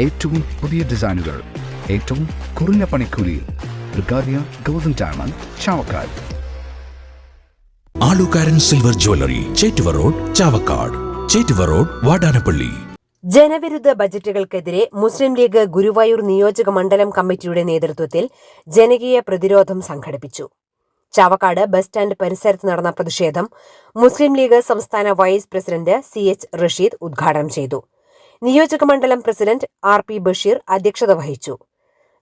ഏറ്റവും പുതിയ ഡിസൈനുകൾ ഏറ്റവും കുറഞ്ഞ പണിക്കൂലിയിൽ. ബ്രിഗാദിയ golden diamond, Chavakkad. Alukaran silver jewellery, Chettuva road, Chavakkad. Chettuva road, Vatanappally. ജനവിരുദ്ധ ബജറ്റുകൾക്കെതിരെ മുസ്ലിം ലീഗ് ഗുരുവായൂർ നിയോജക മണ്ഡലം കമ്മിറ്റിയുടെ നേതൃത്വത്തിൽ ജനകീയ പ്രതിരോധം സംഘടിപ്പിച്ചു. ചാവക്കാട് ബസ് സ്റ്റാൻഡ് പരിസരത്ത് നടന്ന പ്രതിഷേധം മുസ്ലിം ലീഗ് സംസ്ഥാന വൈസ് പ്രസിഡന്റ് CH റഷീദ് ഉദ്ഘാടനം ചെയ്തു. നിയോജക മണ്ഡലം പ്രസിഡന്റ് RP ബഷീർ അധ്യക്ഷത വഹിച്ചു.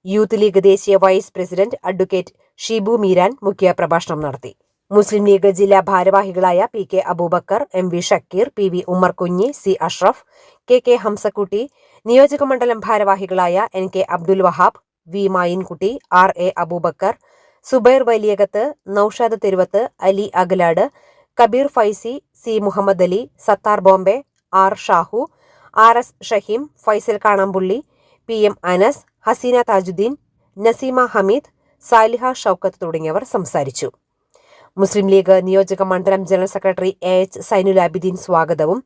യൂത്ത് ലീഗ് ദേശീയ vice president advocate Shibu Meeran മുഖ്യപ്രഭാഷണം നടത്തി. മുസ്ലിം ലീഗ് ജില്ലാ ഭാരവാഹികളായ PK Abubakar, MV Shakir, PV Ummer കുഞ്ഞി, C അഷ്റഫ്, KK ഹംസക്കുട്ടി, നിയോജക മണ്ഡലം ഭാരവാഹികളായ NK Abdul Wahab, V Mayinkutty, RA Abubakar, Zubair Valiyakath, Naushad തെരുവത്ത്, Ali Agalad, Kabir Faizy, C Muhammad Ali, Sattar Bombay, R Shahu, RS Shaheem, Faisal കാണാമ്പുള്ളി, PM Anas, Hasina Thajudheen, Naseema Hameed, Saliha Shoukath തുടങ്ങിയവർ സംസാരിച്ചു. മുസ്ലിം ലീഗ് നിയോജക മണ്ഡലം ജനറൽ സെക്രട്ടറി AH സൈനുലാബിദ്ദീൻ സ്വാഗതവും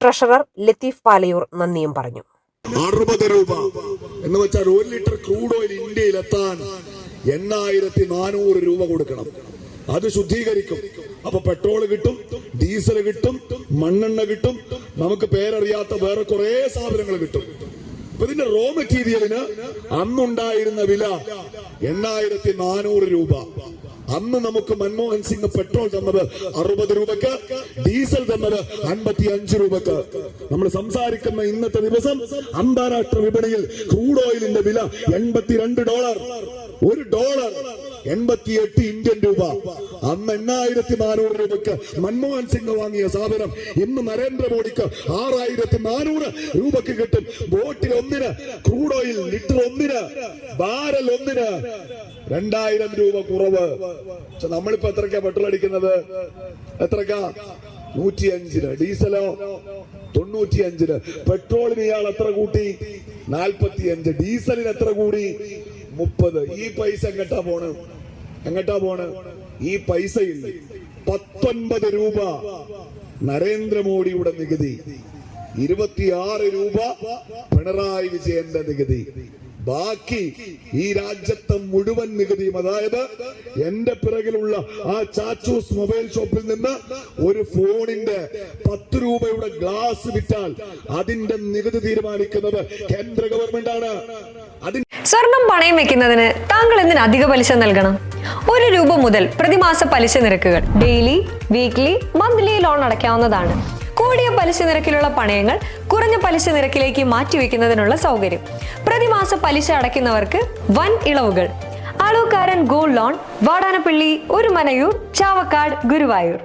ട്രഷറർ ലത്തീഫ് പാലയൂർ നന്ദിയും പറഞ്ഞു. 60 രൂപ എന്ന് വെച്ചാൽ 1 ലിറ്റർ ക്രൂഡ് ഓയിൽ ഇന്ത്യയിൽ എത്താൻ 8400 രൂപ കൊടുക്കണം. അത് ശുദ്ധീകരിക്കും. അപ്പൊ പെട്രോൾ കിട്ടും, ഡീസൽ കിട്ടും, മണ്ണെണ്ണ കിട്ടും, നമുക്ക് പേരറിയാത്ത വേറെ കുറെ സാധനങ്ങൾ കിട്ടും. അപ്പൊ ഇതിന്റെ റോ മെറ്റീരിയലിന് അന്നുണ്ടായിരുന്ന വില 8400 രൂപ. അന്ന് നമുക്ക് മൻമോഹൻ സിംഗ് പെട്രോൾ തന്നത് 60 രൂപക്ക്, ഡീസൽ തന്നത് 55 രൂപക്ക്. നമ്മൾ സംസാരിക്കുന്ന ഇന്നത്തെ ദിവസം അന്താരാഷ്ട്ര വിപണിയിൽ ക്രൂഡ് ഓയിലിന്റെ വില $82. $1 88 ഇന്ത്യൻ രൂപ. അന്ന് 8400 രൂപക്ക് മൻമോഹൻ സിംഗ് വാങ്ങിയ സാധനം ഇന്ന് നരേന്ദ്രമോദിക്ക് 6400 രൂപക്ക് കിട്ടും. ബോട്ടിൽ 1-ന് ക്രൂഡ് ഓയിൽ ലിറ്റർ 1-ന് ബാരൽ 1-ന് 2000 രൂപ കുറവ്. പക്ഷെ നമ്മളിപ്പോ എത്രക്കാ പെട്രോൾ അടിക്കുന്നത്? എത്രക്കാ? 105-ന്. ഡീസലോ 95-ന്. പെട്രോളിന് ഇയാൾ എത്ര കൂട്ടി? 45. ഡീസലിന് എത്ര കൂടി? 30. ഈ പൈസ എങ്ങട്ടാ പോണ്? ഈ പൈസയിൽ 19 രൂപ നരേന്ദ്രമോദിയുടെ നികുതി, 26 രൂപ പിണറായി വിജയന്റെ നികുതി. ബാക്കി ഈ രാജ്യത്തെ മുഴുവൻ നികുതിയും, അതായത് എന്റെ പിറകിലുള്ള ആ ചാച്ചൂസ് മൊബൈൽ ഷോപ്പിൽ നിന്ന് ഒരു ഫോണിന്റെ 10 രൂപയുടെ ഗ്ലാസ് വിറ്റാൽ അതിന്റെ നികുതി തീരുമാനിക്കുന്നത് കേന്ദ്ര ഗവൺമെന്റ് ആണ്. സ്വർണം പണയം വെക്കുന്നതിന് താങ്കൾ എന്തിന് അധിക പലിശ നൽകണം? 1 രൂപ മുതൽ പ്രതിമാസ പലിശ നിരക്കുകൾ ഡെയിലി, വീക്ക്ലി, മന്ത്ലി ലോൺ അടയ്ക്കാവുന്നതാണ്. കൂടിയ പലിശ നിരക്കിലുള്ള പണയങ്ങൾ കുറഞ്ഞ പലിശ നിരക്കിലേക്ക് മാറ്റിവെക്കുന്നതിനുള്ള സൗകര്യം. പ്രതിമാസ പലിശ അടയ്ക്കുന്നവർക്ക് വൻ ഇളവുകൾ. Alukaran gold loan, Vatanappally, Orumanayur, Chavakkad, Guruvayur.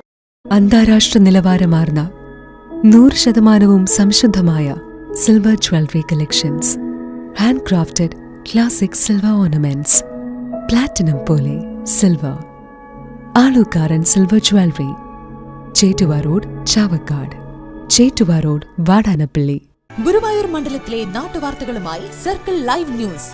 അന്താരാഷ്ട്ര നിലവാരമാർന്ന 100% സംശുദ്ധമായ silver jewellery collections. Handcrafted classic silver ornaments. Platinum പോലെ silver. Alukaran silver jewellery, Chettuva road, Chavakkad. Chettuva road, Vatanappally. Guruvayur മണ്ഡലത്തിലെ നാട്ടുവാർത്തകളുമായി സർക്കിൾ ലൈവ് ന്യൂസ്.